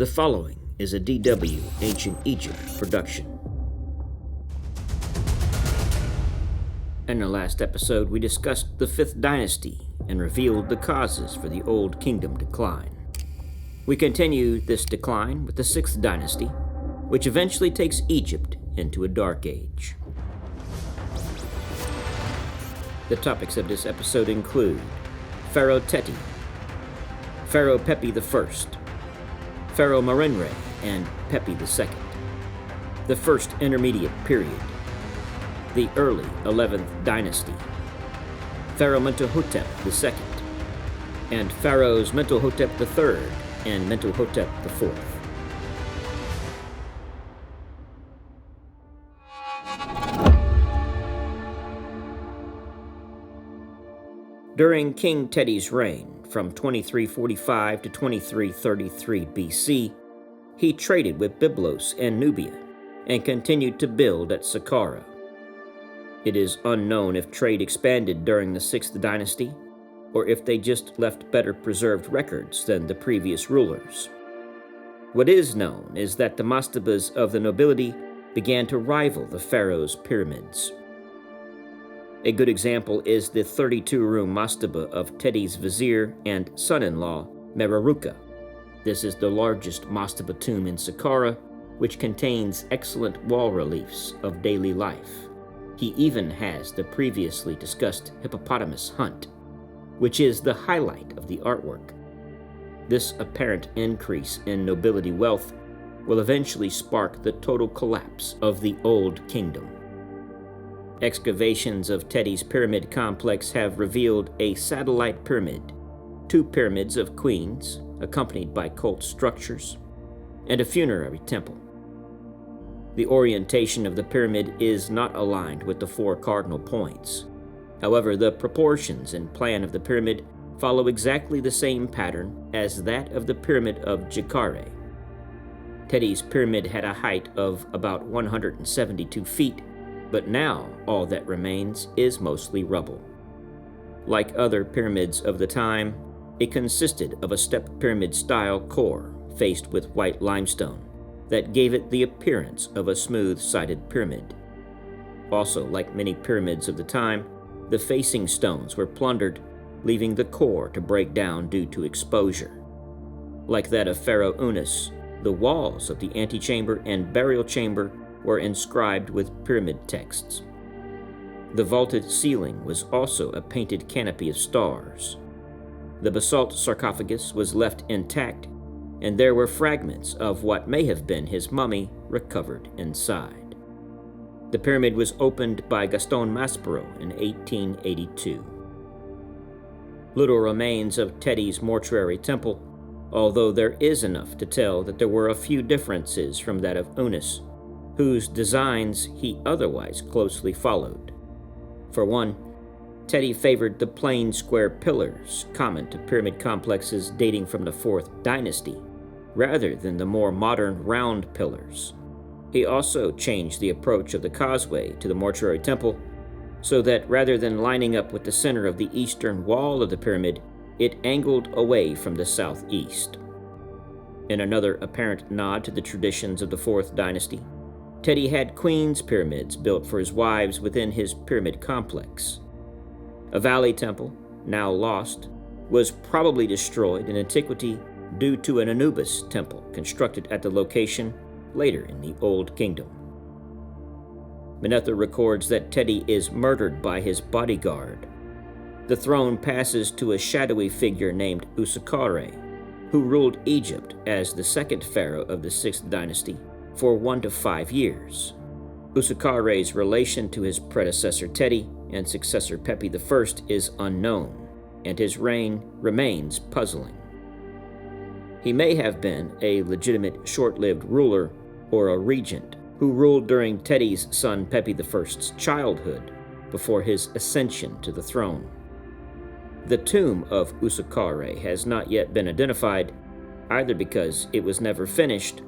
The following is a DW Ancient Egypt production. In the last episode, we discussed the 5th Dynasty and revealed the causes for the Old Kingdom decline. We continue this decline with the 6th Dynasty, which eventually takes Egypt into a dark age. The topics of this episode include Pharaoh Teti, Pharaoh Pepi I, Pharaoh Merenre and Pepi II, the First Intermediate Period, the early 11th Dynasty, Pharaoh Mentuhotep II, and Pharaohs Mentuhotep III and Mentuhotep IV. During King Teti's reign, from 2345 to 2333 BC, he traded with Byblos and Nubia and continued to build at Saqqara. It is unknown if trade expanded during the 6th Dynasty, or if they just left better preserved records than the previous rulers. What is known is that the mastabas of the nobility began to rival the pharaoh's pyramids. A good example is the 32-room mastaba of Teti's vizier and son-in-law, Mieroop. This is the largest mastaba tomb in Saqqara, which contains excellent wall reliefs of daily life. He even has the previously discussed hippopotamus hunt, which is the highlight of the artwork. This apparent increase in nobility wealth will eventually spark the total collapse of the Old Kingdom. Excavations of Teti's pyramid complex have revealed a satellite pyramid, 2 pyramids of queens, accompanied by cult structures, and a funerary temple. The orientation of the pyramid is not aligned with the 4 cardinal points. However, the proportions and plan of the pyramid follow exactly the same pattern as that of the pyramid of Djekare. Teti's pyramid had a height of about 172 feet, but now all that remains is mostly rubble. Like other pyramids of the time, it consisted of a step pyramid-style core faced with white limestone that gave it the appearance of a smooth-sided pyramid. Also, like many pyramids of the time, the facing stones were plundered, leaving the core to break down due to exposure. Like that of Pharaoh Unas, the walls of the antechamber and burial chamber were inscribed with pyramid texts. The vaulted ceiling was also a painted canopy of stars. The basalt sarcophagus was left intact, and there were fragments of what may have been his mummy recovered inside. The pyramid was opened by Gaston Maspero in 1882. Little remains of Teti's mortuary temple, although there is enough to tell that there were a few differences from that of Unas, whose designs he otherwise closely followed. For one, Teti favored the plain square pillars common to pyramid complexes dating from the 4th Dynasty, rather than the more modern round pillars. He also changed the approach of the causeway to the mortuary temple, so that rather than lining up with the center of the eastern wall of the pyramid, it angled away from the southeast. In another apparent nod to the traditions of the 4th Dynasty, Teti had queen's pyramids built for his wives within his pyramid complex. A valley temple, now lost, was probably destroyed in antiquity due to an Anubis temple constructed at the location later in the Old Kingdom. Manetho records that Teti is murdered by his bodyguard. The throne passes to a shadowy figure named Usukkare, who ruled Egypt as the 2nd pharaoh of the 6th Dynasty for 1 to 5 years. Usukkare's relation to his predecessor Teti and successor Pepi I is unknown, and his reign remains puzzling. He may have been a legitimate short-lived ruler or a regent who ruled during Teti's son Pepi I's childhood before his ascension to the throne. The tomb of Usukkare has not yet been identified, either because it was never finished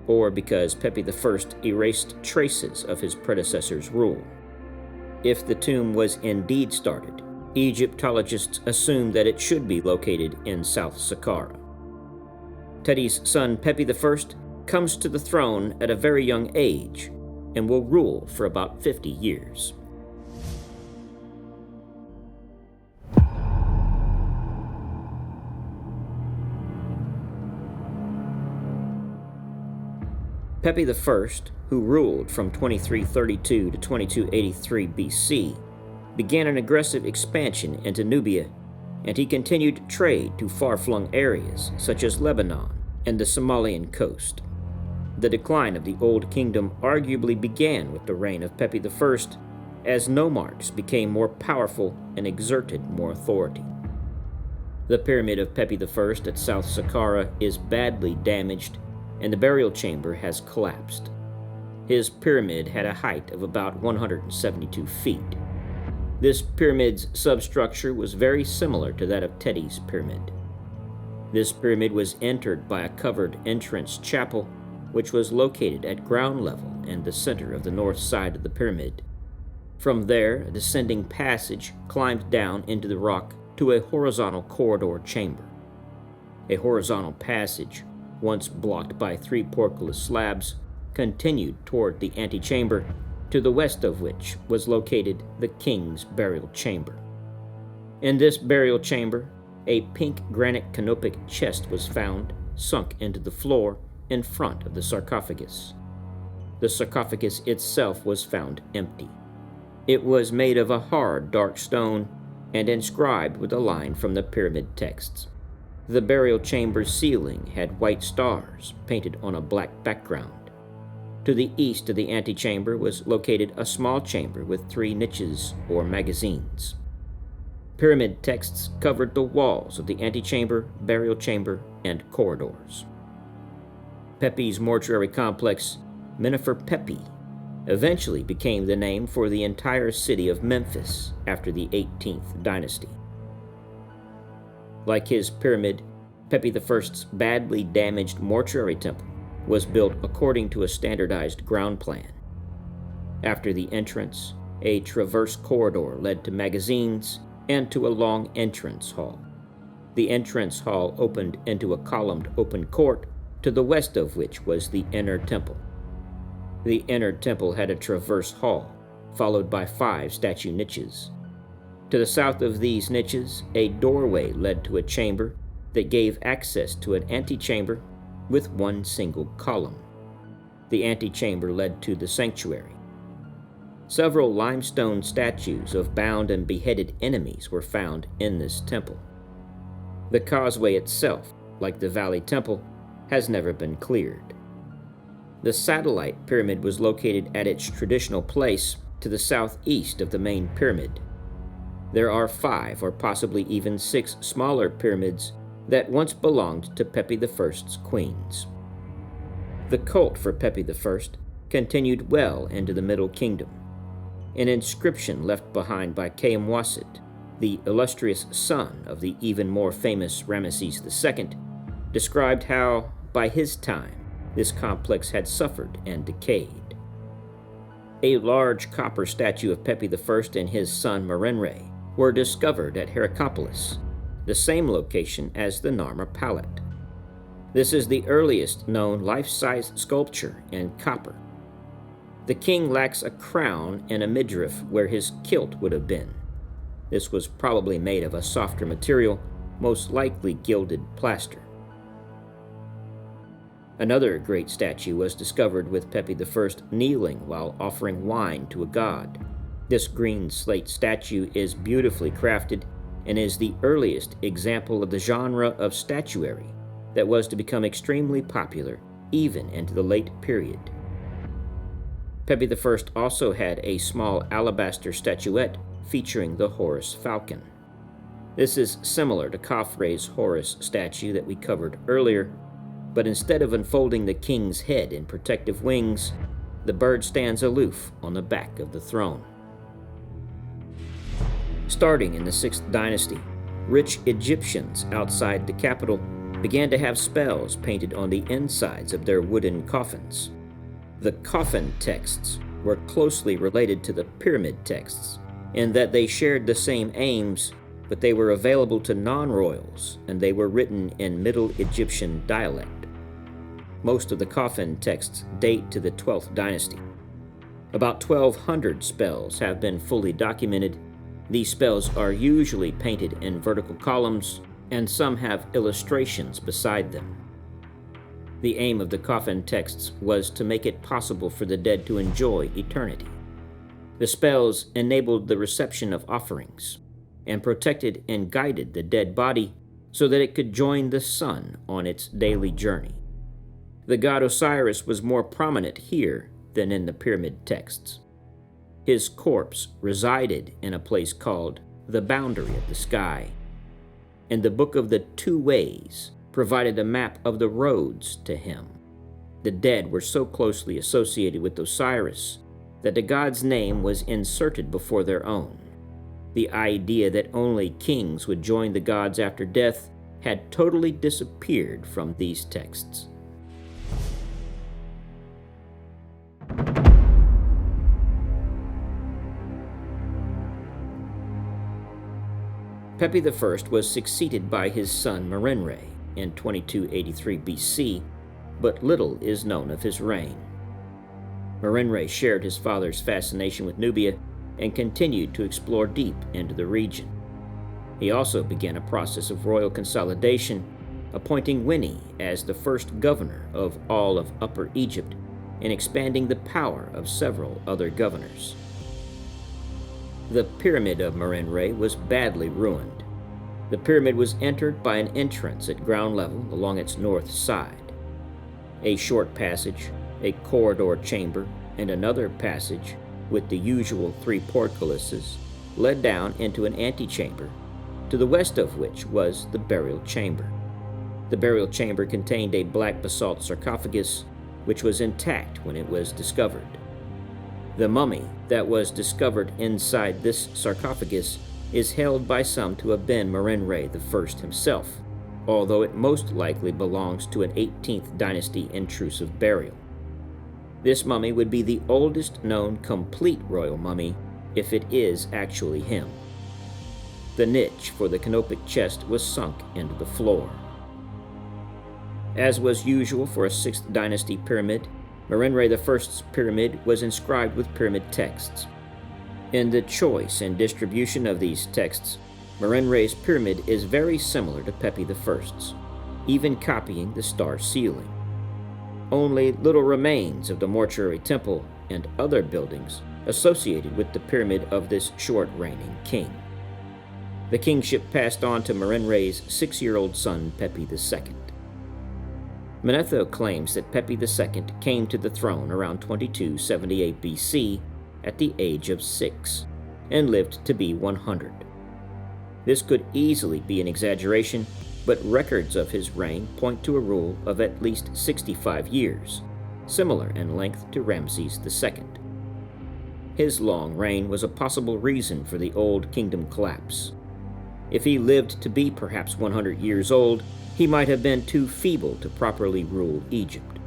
or because Pepi I erased traces of his predecessor's rule. If the tomb was indeed started, Egyptologists assume that it should be located in South Saqqara. Teti's son Pepi I comes to the throne at a very young age and will rule for about 50 years. Pepi I, who ruled from 2332 to 2283 BC, began an aggressive expansion into Nubia, and he continued trade to far-flung areas such as Lebanon and the Somalian coast. The decline of the Old Kingdom arguably began with the reign of Pepi I, as nomarchs became more powerful and exerted more authority. The pyramid of Pepi I at South Saqqara is badly damaged, and the burial chamber has collapsed. His pyramid had a height of about 172 feet. This pyramid's substructure was very similar to that of Teti's pyramid. This pyramid was entered by a covered entrance chapel, which was located at ground level and the center of the north side of the pyramid. From there, a descending passage climbed down into the rock to a horizontal corridor chamber. A horizontal passage, once blocked by 3 portcullis slabs, continued toward the antechamber, to the west of which was located the king's burial chamber. In this burial chamber, a pink granite canopic chest was found, sunk into the floor in front of the sarcophagus. The sarcophagus itself was found empty. It was made of a hard, dark stone and inscribed with a line from the pyramid texts. The burial chamber's ceiling had white stars painted on a black background. To the east of the antechamber was located a small chamber with 3 niches or magazines. Pyramid texts covered the walls of the antechamber, burial chamber, and corridors. Pepi's mortuary complex, Merenre Pepi, eventually became the name for the entire city of Memphis after the 18th dynasty. Like his pyramid, Pepi I's badly damaged mortuary temple was built according to a standardized ground plan. After the entrance, a traverse corridor led to magazines and to a long entrance hall. The entrance hall opened into a columned open court, to the west of which was the inner temple. The inner temple had a traverse hall, followed by 5 statue niches. To the south of these niches, a doorway led to a chamber that gave access to an antechamber with 1 single column. The antechamber led to the sanctuary. Several limestone statues of bound and beheaded enemies were found in this temple. The causeway itself, like the Valley Temple, has never been cleared. The satellite pyramid was located at its traditional place to the southeast of the main pyramid. There are 5 or possibly even 6 smaller pyramids that once belonged to Pepi I's queens. The cult for Pepi I continued well into the Middle Kingdom. An inscription left behind by Kayamwasit, the illustrious son of the even more famous Ramesses II, described how, by his time, this complex had suffered and decayed. A large copper statue of Pepi I and his son Merenre were discovered at Heracropolis, the same location as the Narmer Palette. This is the earliest known life-size sculpture in copper. The king lacks a crown and a midriff where his kilt would have been. This was probably made of a softer material, most likely gilded plaster. Another great statue was discovered with Pepi I kneeling while offering wine to a god. This green slate statue is beautifully crafted and is the earliest example of the genre of statuary that was to become extremely popular even into the late period. Pepi I also had a small alabaster statuette featuring the Horus falcon. This is similar to Khafre's Horus statue that we covered earlier, but instead of unfolding the king's head in protective wings, the bird stands aloof on the back of the throne. Starting in the 6th dynasty, rich Egyptians outside the capital began to have spells painted on the insides of their wooden coffins. The coffin texts were closely related to the pyramid texts in that they shared the same aims, but they were available to non-royals and they were written in Middle Egyptian dialect. Most of the coffin texts date to the 12th dynasty. About 1,200 spells have been fully documented. These spells are usually painted in vertical columns, and some have illustrations beside them. The aim of the coffin texts was to make it possible for the dead to enjoy eternity. The spells enabled the reception of offerings and protected and guided the dead body so that it could join the sun on its daily journey. The god Osiris was more prominent here than in the pyramid texts. His corpse resided in a place called the boundary of the sky, and the Book of the Two Ways provided a map of the roads to him. The dead were so closely associated with Osiris that the god's name was inserted before their own. The idea that only kings would join the gods after death had totally disappeared from these texts. Pepi I was succeeded by his son Merenre in 2283 BC, but little is known of his reign. Merenre shared his father's fascination with Nubia and continued to explore deep into the region. He also began a process of royal consolidation, appointing Winnie as the first governor of all of Upper Egypt and expanding the power of several other governors. The Pyramid of Merenre was badly ruined. The pyramid was entered by an entrance at ground level along its north side. A short passage, a corridor chamber, and another passage with the usual 3 portcullises led down into an antechamber, to the west of which was the burial chamber. The burial chamber contained a black basalt sarcophagus, which was intact when it was discovered. The mummy that was discovered inside this sarcophagus is held by some to have been Merenre I himself, although it most likely belongs to an 18th dynasty intrusive burial. This mummy would be the oldest known complete royal mummy if it is actually him. The niche for the canopic chest was sunk into the floor. As was usual for a 6th dynasty pyramid, Merenre I's pyramid was inscribed with pyramid texts. In the choice and distribution of these texts, Merenre's pyramid is very similar to Pepi I's, even copying the star ceiling. Only little remains of the mortuary temple and other buildings associated with the pyramid of this short-reigning king. The kingship passed on to Merenre's 6-year-old son, Pepi II. Manetho claims that Pepi II came to the throne around 2278 BC at the age of 6 and lived to be 100. This could easily be an exaggeration, but records of his reign point to a rule of at least 65 years, similar in length to Ramses II. His long reign was a possible reason for the Old Kingdom collapse. If he lived to be perhaps 100 years old, he might have been too feeble to properly rule Egypt.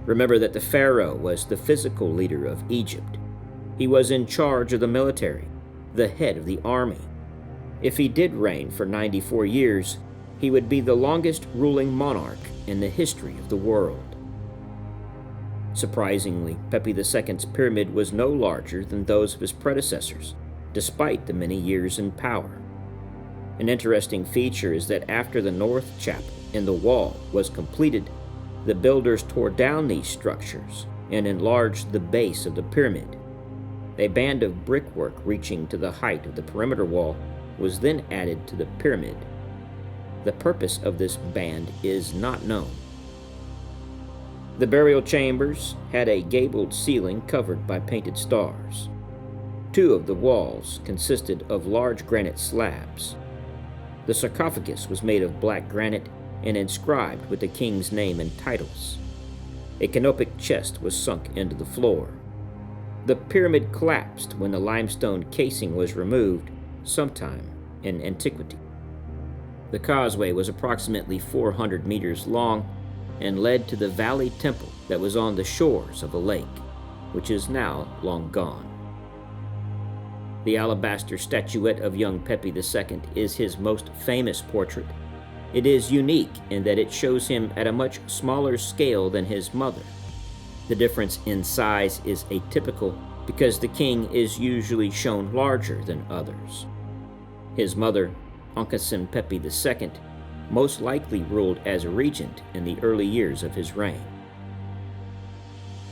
Remember that the pharaoh was the physical leader of Egypt. He was in charge of the military, the head of the army. If he did reign for 94 years, he would be the longest ruling monarch in the history of the world. Surprisingly, Pepi II's pyramid was no larger than those of his predecessors, despite the many years in power. An interesting feature is that after the north chapel in the wall was completed, the builders tore down these structures and enlarged the base of the pyramid. A band of brickwork reaching to the height of the perimeter wall was then added to the pyramid. The purpose of this band is not known. The burial chambers had a gabled ceiling covered by painted stars. 2 of the walls consisted of large granite slabs. The sarcophagus was made of black granite and inscribed with the king's name and titles. A canopic chest was sunk into the floor. The pyramid collapsed when the limestone casing was removed sometime in antiquity. The causeway was approximately 400 meters long and led to the valley temple that was on the shores of a lake, which is now long gone. The alabaster statuette of young Pepi II is his most famous portrait. It is unique in that it shows him at a much smaller scale than his mother. The difference in size is atypical because the king is usually shown larger than others. His mother, Pepi II, most likely ruled as a regent in the early years of his reign.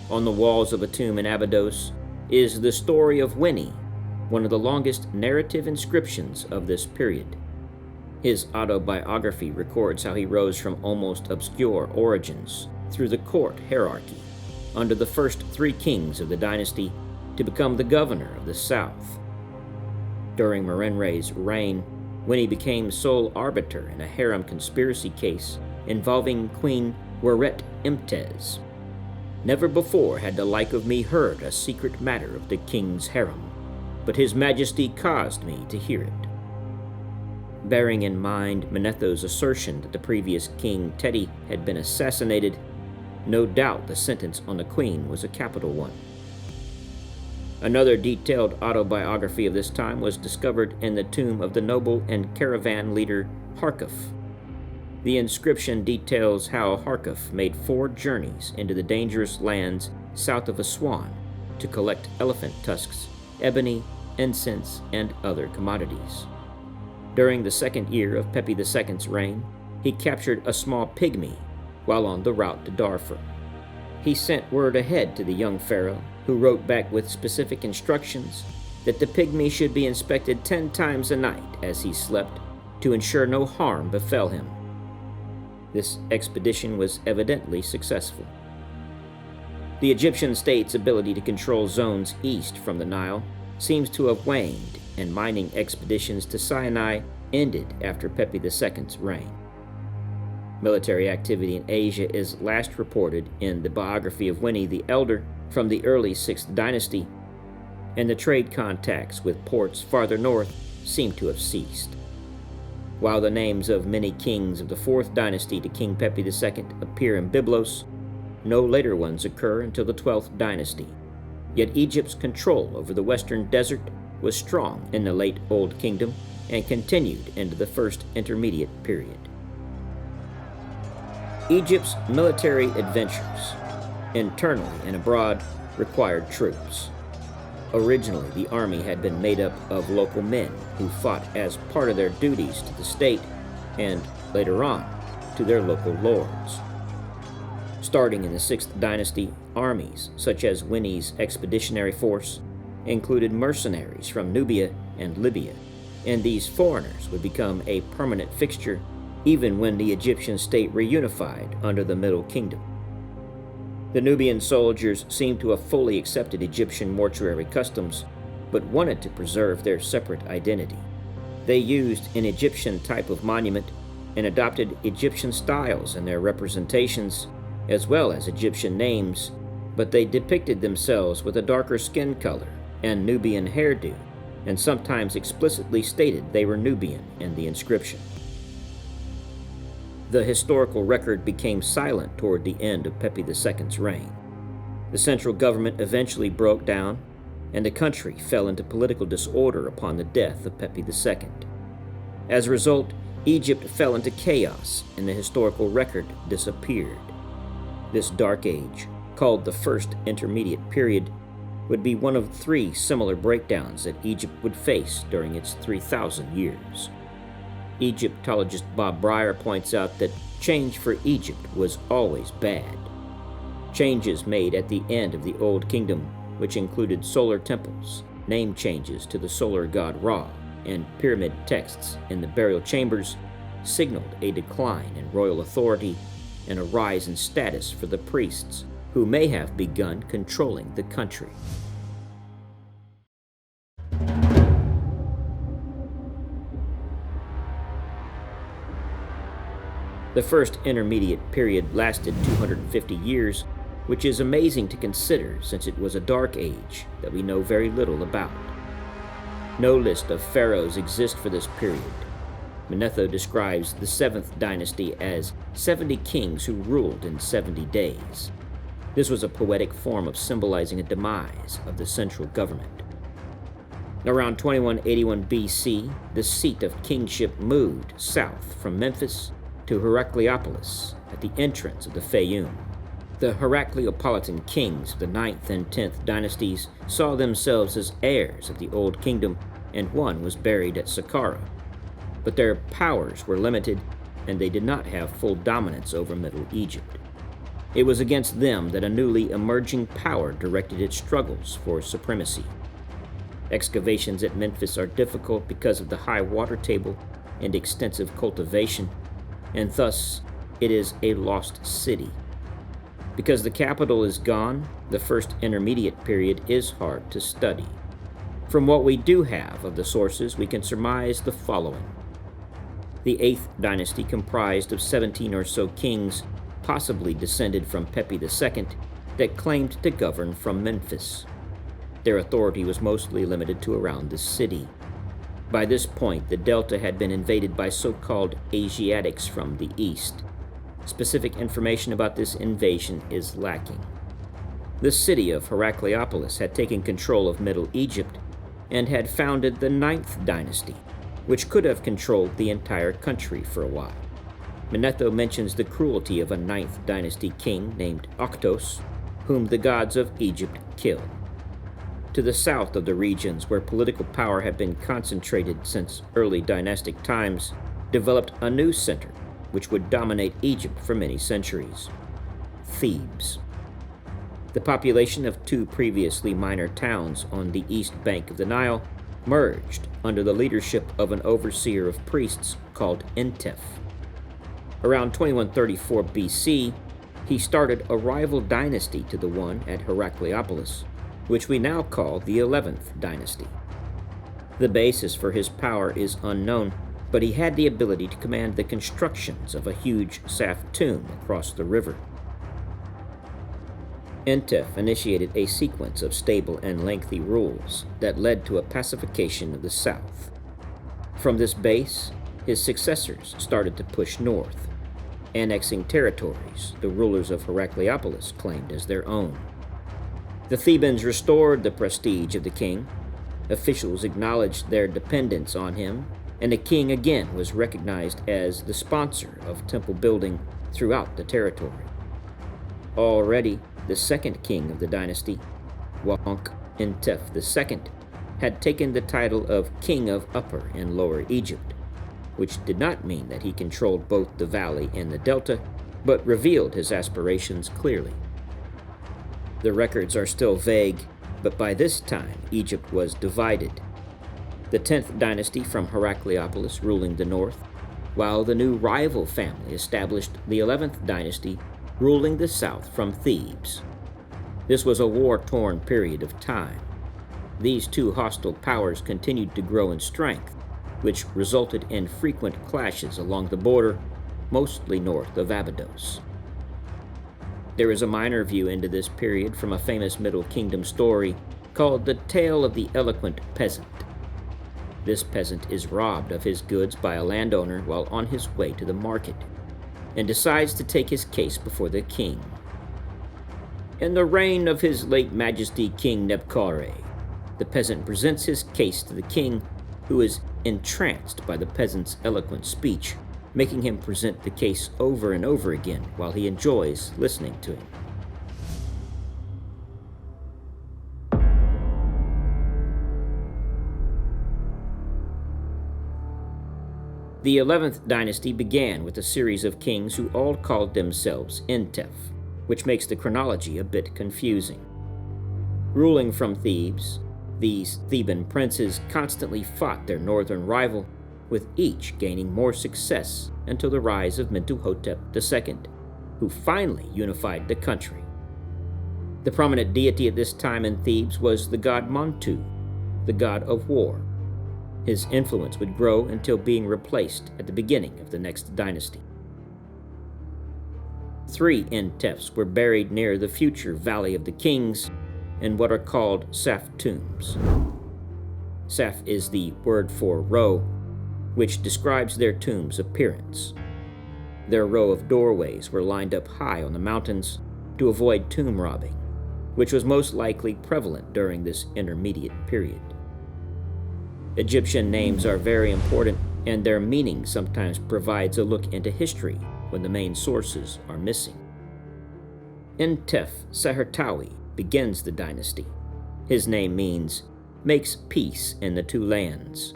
On the walls of a tomb in Abydos is the story of Winnie, one of the longest narrative inscriptions of this period. His autobiography records how he rose from almost obscure origins through the court hierarchy under the first three kings of the dynasty to become the governor of the south. During Merenre's reign, Winnie became sole arbiter in a harem conspiracy case involving Queen Weret Imtez. Never before had the like of me heard a secret matter of the king's harem, but his majesty caused me to hear it. Bearing in mind Manetho's assertion that the previous king Teti had been assassinated, no doubt the sentence on the queen was a capital one. Another detailed autobiography of this time was discovered in the tomb of the noble and caravan leader Harkuf. The inscription details how Harkuf made 4 journeys into the dangerous lands south of Aswan to collect elephant tusks, ebony, incense, and other commodities. During the second year of Pepi II's reign, he captured a small pygmy while on the route to Darfur. He sent word ahead to the young pharaoh, who wrote back with specific instructions that the pygmy should be inspected 10 times a night as he slept to ensure no harm befell him. This expedition was evidently successful. The Egyptian state's ability to control zones east from the Nile seems to have waned, and mining expeditions to Sinai ended after Pepi II's reign. Military activity in Asia is last reported in the biography of Winnie the Elder from the early 6th dynasty, and the trade contacts with ports farther north seem to have ceased. While the names of many kings of the 4th dynasty to King Pepi II appear in Byblos, no later ones occur until the 12th dynasty. Yet Egypt's control over the western desert was strong in the late Old Kingdom and continued into the First Intermediate period. Egypt's military adventures, internally and abroad, required troops. Originally, the army had been made up of local men who fought as part of their duties to the state and, later on, to their local lords. Starting in the 6th dynasty, armies, such as Winnie's expeditionary force, included mercenaries from Nubia and Libya, and these foreigners would become a permanent fixture even when the Egyptian state reunified under the Middle Kingdom. The Nubian soldiers seemed to have fully accepted Egyptian mortuary customs, but wanted to preserve their separate identity. They used an Egyptian type of monument and adopted Egyptian styles in their representations, as well as Egyptian names, but they depicted themselves with a darker skin color and Nubian hairdo, and sometimes explicitly stated they were Nubian in the inscription. The historical record became silent toward the end of Pepi II's reign. The central government eventually broke down, and the country fell into political disorder upon the death of Pepi II. As a result, Egypt fell into chaos, and the historical record disappeared. This dark age, called the First Intermediate Period, would be one of 3 similar breakdowns that Egypt would face during its 3,000 years. Egyptologist Bob Breyer points out that change for Egypt was always bad. Changes made at the end of the Old Kingdom, which included solar temples, name changes to the solar god Ra, and pyramid texts in the burial chambers, signaled a decline in royal authority and a rise in status for the priests, who may have begun controlling the country. The First Intermediate Period lasted 250 years, which is amazing to consider since it was a dark age that we know very little about. No list of pharaohs exists for this period. Manetho describes the 7th dynasty as 70 kings who ruled in 70 days. This was a poetic form of symbolizing a demise of the central government. Around 2181 BC, the seat of kingship moved south from Memphis to Heracleopolis at the entrance of the Fayum. The Heracleopolitan kings of the 9th and 10th dynasties saw themselves as heirs of the Old Kingdom, and one was buried at Saqqara. But their powers were limited, and they did not have full dominance over Middle Egypt. It was against them that a newly emerging power directed its struggles for supremacy. Excavations at Memphis are difficult because of the high water table and extensive cultivation, and thus it is a lost city. Because the capital is gone, the first intermediate period is hard to study. From what we do have of the sources, we can surmise the following. The 8th dynasty comprised of 17 or so kings, possibly descended from Pepi II, that claimed to govern from Memphis. Their authority was mostly limited to around the city. By this point, the delta had been invaded by so-called Asiatics from the east. Specific information about this invasion is lacking. The city of Heracleopolis had taken control of Middle Egypt and had founded the 9th dynasty, which could have controlled the entire country for a while. Manetho mentions the cruelty of a 9th dynasty king named Octos, whom the gods of Egypt killed. To the south of the regions where political power had been concentrated since early dynastic times, developed a new center which would dominate Egypt for many centuries: Thebes. The population of two previously minor towns on the east bank of the Nile merged under the leadership of an overseer of priests called Entef. Around 2134 BC, he started a rival dynasty to the one at Heracleopolis, which we now call the 11th dynasty. The basis for his power is unknown, but he had the ability to command the constructions of a huge Saf tomb across the river. Entef initiated a sequence of stable and lengthy rules that led to a pacification of the south. From this base, his successors started to push north, annexing territories the rulers of Heracleopolis claimed as their own. The Thebans restored the prestige of the king, officials acknowledged their dependence on him, and the king again was recognized as the sponsor of temple building throughout the territory. Already, the second king of the dynasty, Entef II, had taken the title of King of Upper and Lower Egypt, which did not mean that he controlled both the valley and the delta, but revealed his aspirations clearly. The records are still vague, but by this time Egypt was divided. The 10th dynasty from Heracleopolis ruling the north, while the new rival family established the 11th dynasty ruling the south from Thebes. This was a war-torn period of time. These two hostile powers continued to grow in strength, which resulted in frequent clashes along the border, mostly north of Abydos. There is a minor view into this period from a famous Middle Kingdom story called The Tale of the Eloquent Peasant. This peasant is robbed of his goods by a landowner while on his way to the market, and decides to take his case before the king. In the reign of his late majesty King Nebkare, the peasant presents his case to the king, who is entranced by the peasant's eloquent speech, making him present the case over and over again while he enjoys listening to him. The 11th dynasty began with a series of kings who all called themselves Entef, which makes the chronology a bit confusing. Ruling from Thebes, these Theban princes constantly fought their northern rival, with each gaining more success until the rise of Mentuhotep II, who finally unified the country. The prominent deity at this time in Thebes was the god Montu, the god of war. His influence would grow until being replaced at the beginning of the next dynasty. 3 Entefs were buried near the future Valley of the Kings in what are called Saf tombs. Saf is the word for row, which describes their tomb's appearance. Their row of doorways were lined up high on the mountains to avoid tomb robbing, which was most likely prevalent during this intermediate period. Egyptian names are very important, and their meaning sometimes provides a look into history when the main sources are missing. Entef Sehertawi begins the dynasty. His name means makes peace in the two lands.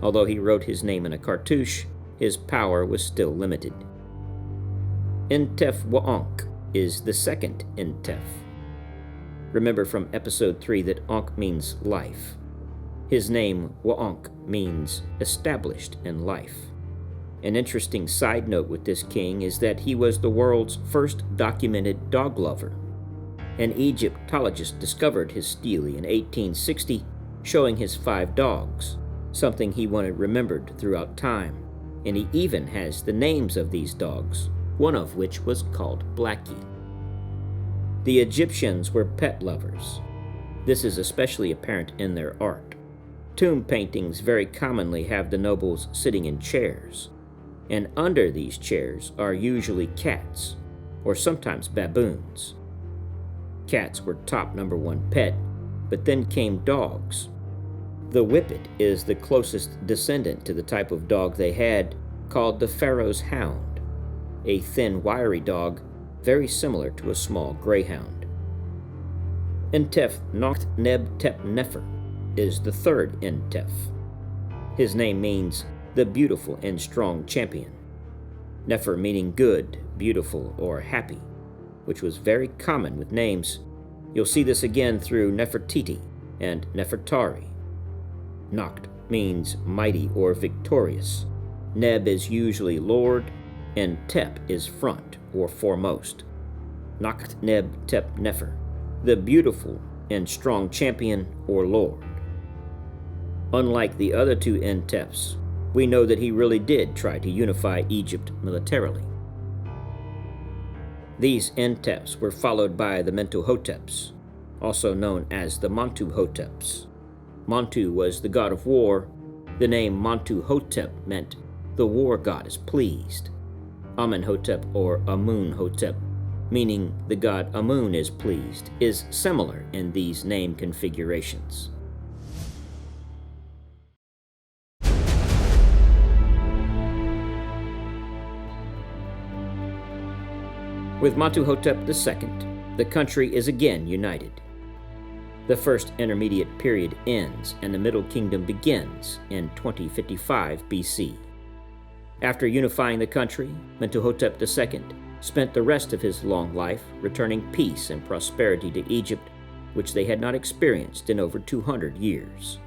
Although he wrote his name in a cartouche, his power was still limited. Entef Wa'onk is the second Entef. Remember from episode 3 that Ankh means life. His name, Wa'onk, means established in life. An interesting side note with this king is that he was the world's first documented dog lover. An Egyptologist discovered his stele in 1860, showing his 5 dogs, something he wanted remembered throughout time, and he even has the names of these dogs, one of which was called Blackie. The Egyptians were pet lovers. This is especially apparent in their art. Tomb paintings very commonly have the nobles sitting in chairs, and under these chairs are usually cats, or sometimes baboons. Cats were top #1 pet, but then came dogs. The Whippet is the closest descendant to the type of dog they had, called the Pharaoh's Hound, a thin, wiry dog very similar to a small greyhound. Entef Neb-Tep-Nefer is the third Entef. His name means the beautiful and strong champion. Nefer meaning good, beautiful, or happy, which was very common with names. You'll see this again through Nefertiti and Nefertari. Noct means mighty or victorious. Neb is usually lord, and Tep is front or foremost. Noct Neb-Tep-Nefer, the beautiful and strong champion or lord. Unlike the other two Entefs, we know that he really did try to unify Egypt militarily. These Entefs were followed by the Mentuhoteps, also known as the Mentuhoteps. Montu was the god of war. The name Mentuhotep meant the war god is pleased. Amenhotep or Amunhotep, meaning the god Amun is pleased, is similar in these name configurations. With Mentuhotep II, the country is again united. The first intermediate period ends and the Middle Kingdom begins in 2055 BC. After unifying the country, Mentuhotep II spent the rest of his long life returning peace and prosperity to Egypt, which they had not experienced in over 200 years.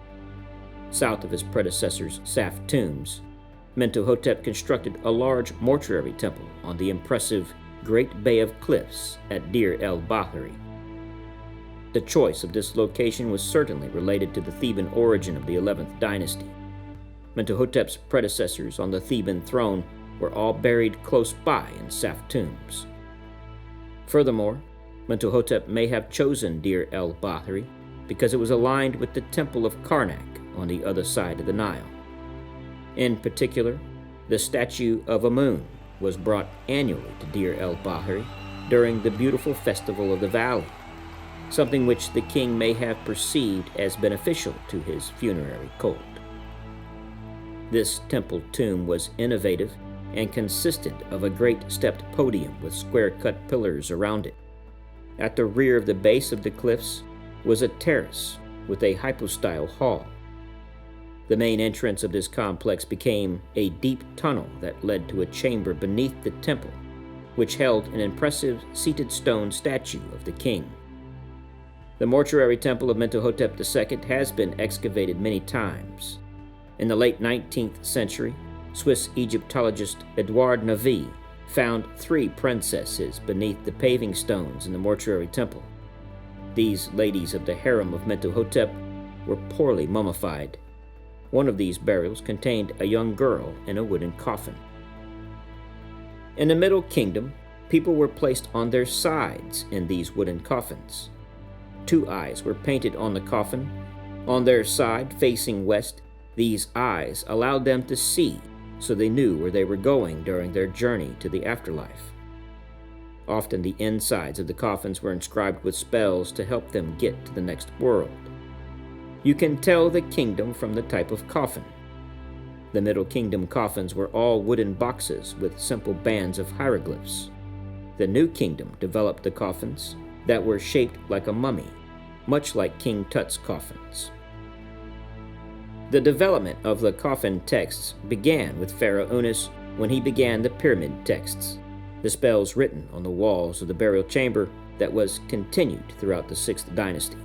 South of his predecessor's Saf tombs, Mentuhotep constructed a large mortuary temple on the impressive Great Bay of Cliffs at Deir el-Bahari. The choice of this location was certainly related to the Theban origin of the 11th dynasty. Mentuhotep's predecessors on the Theban throne were all buried close by in Saf tombs. Furthermore, Mentuhotep may have chosen Deir el-Bahari because it was aligned with the Temple of Karnak on the other side of the Nile. In particular, the statue of Amun was brought annually to Deir el-Bahari during the beautiful festival of the valley, something which the king may have perceived as beneficial to his funerary cult. This temple tomb was innovative and consisted of a great stepped podium with square-cut pillars around it. At the rear of the base of the cliffs was a terrace with a hypostyle hall. The main entrance of this complex became a deep tunnel that led to a chamber beneath the temple, which held an impressive seated stone statue of the king. The mortuary temple of Mentuhotep II has been excavated many times. In the late 19th century, Swiss Egyptologist Edouard Navy found 3 princesses beneath the paving stones in the mortuary temple. These ladies of the harem of Mentuhotep were poorly mummified. One of these burials contained a young girl in a wooden coffin. In the Middle Kingdom, people were placed on their sides in these wooden coffins. 2 eyes were painted on the coffin. On their side, facing west, these eyes allowed them to see, so they knew where they were going during their journey to the afterlife. Often the insides of the coffins were inscribed with spells to help them get to the next world. You can tell the kingdom from the type of coffin. The Middle Kingdom coffins were all wooden boxes with simple bands of hieroglyphs. The New Kingdom developed the coffins that were shaped like a mummy, much like King Tut's coffins. The development of the coffin texts began with Pharaoh Unas when he began the pyramid texts, the spells written on the walls of the burial chamber that was continued throughout the 6th dynasty.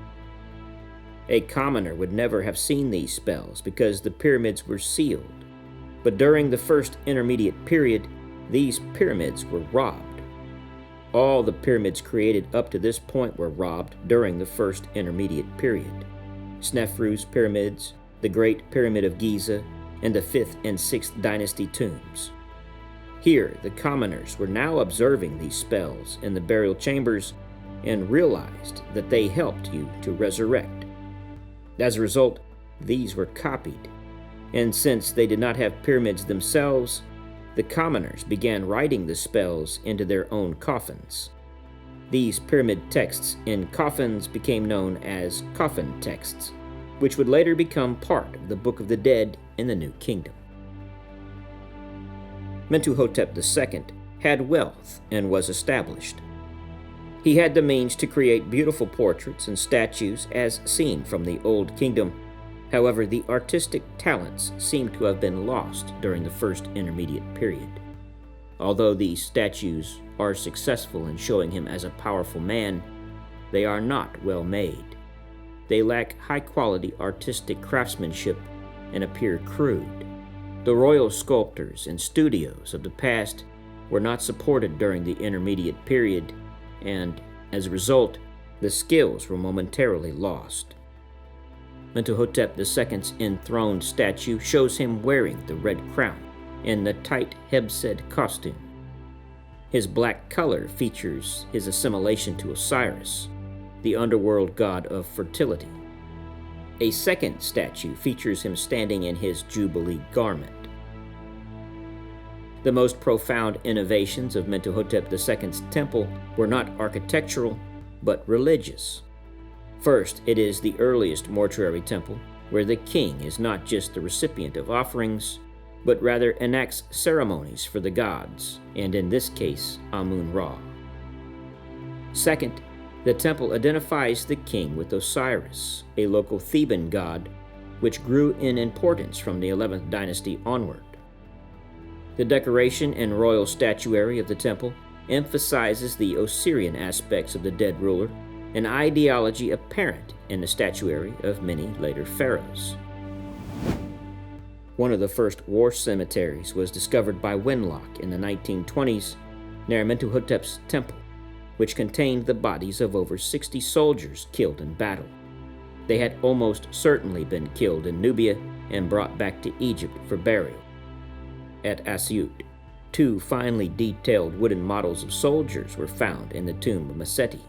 A commoner would never have seen these spells because the pyramids were sealed, but during the first intermediate period, these pyramids were robbed. All the pyramids created up to this point were robbed during the first intermediate period. Snefru's pyramids, the Great Pyramid of Giza, and the 5th and 6th dynasty tombs. Here, the commoners were now observing these spells in the burial chambers and realized that they helped you to resurrect. As a result, these were copied, and since they did not have pyramids themselves, the commoners began writing the spells into their own coffins. These pyramid texts in coffins became known as coffin texts, which would later become part of the Book of the Dead in the New Kingdom. Mentuhotep II had wealth and was established. He had the means to create beautiful portraits and statues as seen from the Old Kingdom. However, the artistic talents seem to have been lost during the first intermediate period. Although these statues are successful in showing him as a powerful man, they are not well made. They lack high-quality artistic craftsmanship and appear crude. The royal sculptors and studios of the past were not supported during the intermediate period, and, as a result, the skills were momentarily lost. Mentuhotep II's enthroned statue shows him wearing the red crown and the tight Hebsed costume. His black color features his assimilation to Osiris, the underworld god of fertility. A second statue features him standing in his Jubilee garment. The most profound innovations of Mentuhotep II's temple were not architectural, but religious. First, it is the earliest mortuary temple, where the king is not just the recipient of offerings, but rather enacts ceremonies for the gods, and in this case, Amun-Ra. Second, the temple identifies the king with Osiris, a local Theban god, which grew in importance from the 11th dynasty onward. The decoration and royal statuary of the temple emphasizes the Osirian aspects of the dead ruler, an ideology apparent in the statuary of many later pharaohs. One of the first war cemeteries was discovered by Wenlock in the 1920s near Mentuhotep's temple, which contained the bodies of over 60 soldiers killed in battle. They had almost certainly been killed in Nubia and brought back to Egypt for burial. At Asyut, 2 finely detailed wooden models of soldiers were found in the tomb of Meseti.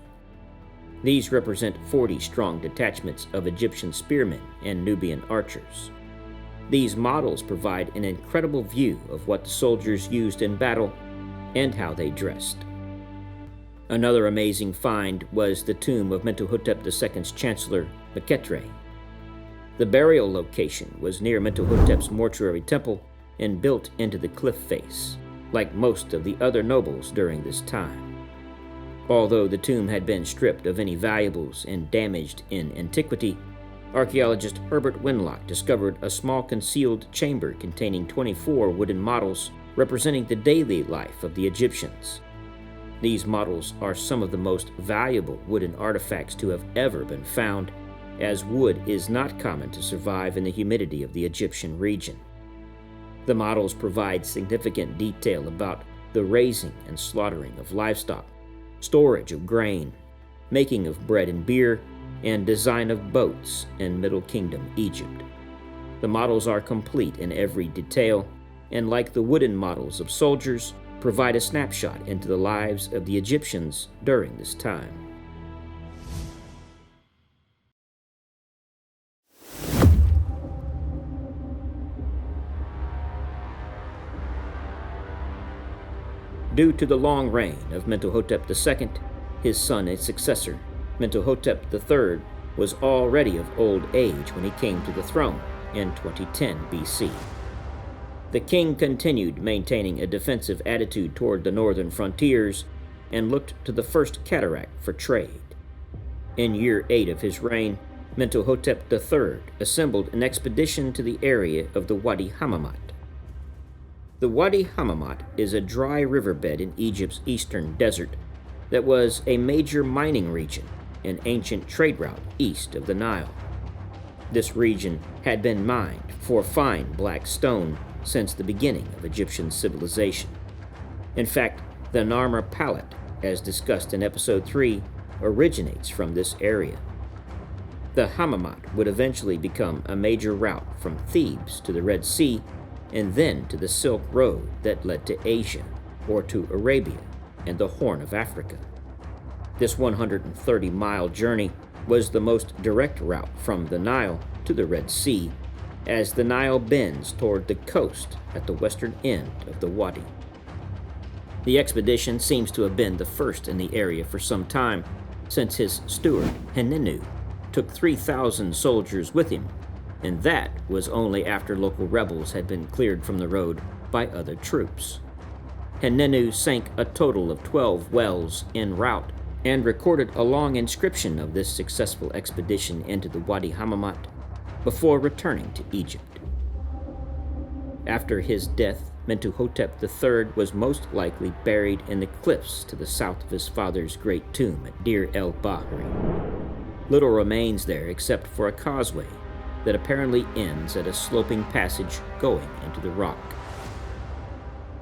These represent 40 strong detachments of Egyptian spearmen and Nubian archers. These models provide an incredible view of what the soldiers used in battle and how they dressed. Another amazing find was the tomb of Mentuhotep II's chancellor, Merenre. The burial location was near Mentuhotep's mortuary temple and built into the cliff face, like most of the other nobles during this time. Although the tomb had been stripped of any valuables and damaged in antiquity, archaeologist Herbert Wenlock discovered a small concealed chamber containing 24 wooden models representing the daily life of the Egyptians. These models are some of the most valuable wooden artifacts to have ever been found, as wood is not common to survive in the humidity of the Egyptian region. The models provide significant detail about the raising and slaughtering of livestock, storage of grain, making of bread and beer, and design of boats in Middle Kingdom Egypt. The models are complete in every detail, and like the wooden models of soldiers, provide a snapshot into the lives of the Egyptians during this time. Due to the long reign of Mentuhotep II, his son and successor, Mentuhotep III, was already of old age when he came to the throne in 2010 BC. The king continued maintaining a defensive attitude toward the northern frontiers and looked to the First Cataract for trade. In year 8 of his reign, Mentuhotep III assembled an expedition to the area of the Wadi Hammamat. The Wadi Hammamat is a dry riverbed in Egypt's eastern desert that was a major mining region and ancient trade route east of the Nile. This region had been mined for fine black stone since the beginning of Egyptian civilization. In fact, the Narmer Palette, as discussed in Episode 3, originates from this area. The Hammamat would eventually become a major route from Thebes to the Red Sea and then to the Silk Road that led to Asia, or to Arabia and the Horn of Africa. This 130-mile journey was the most direct route from the Nile to the Red Sea, as the Nile bends toward the coast at the western end of the wadi. The expedition seems to have been the first in the area for some time, since his steward, Henenu, took 3,000 soldiers with him, and that was only after local rebels had been cleared from the road by other troops. Henenu sank a total of 12 wells en route and recorded a long inscription of this successful expedition into the Wadi Hammamat before returning to Egypt. After his death, Mentuhotep III was most likely buried in the cliffs to the south of his father's great tomb at Deir el-Bahri. Little remains there except for a causeway that apparently ends at a sloping passage going into the rock.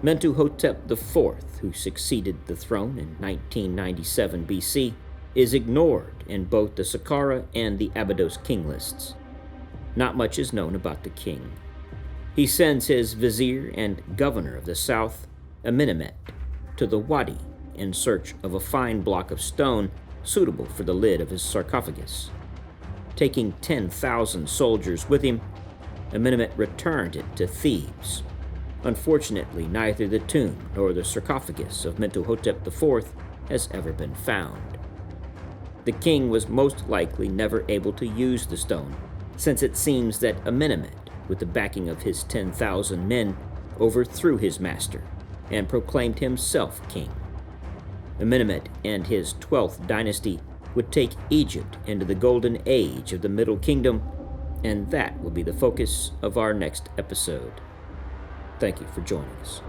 Mentuhotep IV, who succeeded the throne in 1997 BC, is ignored in both the Saqqara and the Abydos king lists. Not much is known about the king. He sends his vizier and governor of the south, Amenemhet, to the wadi in search of a fine block of stone suitable for the lid of his sarcophagus. Taking 10,000 soldiers with him, Amenemhet returned it to Thebes. Unfortunately, neither the tomb nor the sarcophagus of Mentuhotep IV has ever been found. The king was most likely never able to use the stone, since it seems that Amenemhet, with the backing of his 10,000 men, overthrew his master and proclaimed himself king. Amenemhet and his 12th dynasty would take Egypt into the golden age of the Middle Kingdom, and that will be the focus of our next episode. Thank you for joining us.